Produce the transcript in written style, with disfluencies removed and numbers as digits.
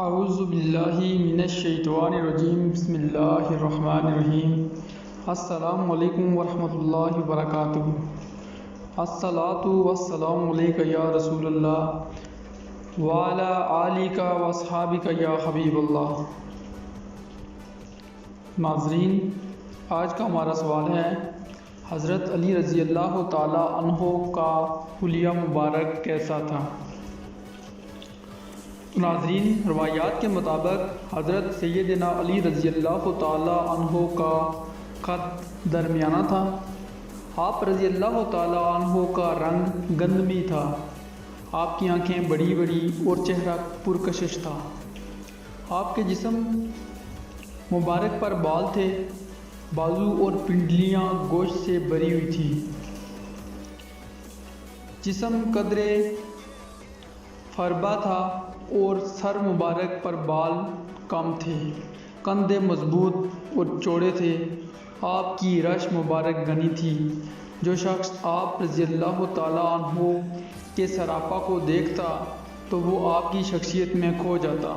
اعوذ باللہ من الشیطان الرجیم بسم اللہ الرحمن الرحیم السلام علیکم ورحمۃ اللہ وبرکاتہ۔ الصلاۃ والسلام علیک یا رسول اللہ وعلی آلک واصحابک یا حبیب اللہ۔ ناظرین، آج کا ہمارا سوال ہے، حضرت علی رضی اللہ تعالی عنہ کا حلیہ مبارک کیسا تھا؟ ناظرین، روایات کے مطابق حضرت سیدنا علی رضی اللہ تعالی عنہ کا قد درمیانہ تھا۔ آپ رضی اللہ تعالی عنہ کا رنگ گندمی تھا۔ آپ کی آنکھیں بڑی بڑی اور چہرہ پرکشش تھا۔ آپ کے جسم مبارک پر بال تھے، بازو اور پنڈلیاں گوشت سے بھری ہوئی تھی۔ جسم قدرے فربا تھا اور سر مبارک پر بال کم تھے، کندھے مضبوط اور چوڑے تھے۔ آپ کی رش مبارک گھنی تھی۔ جو شخص آپ رضی اللہ تعالی عنہ کے سراپا کو دیکھتا تو وہ آپ کی شخصیت میں کھو جاتا۔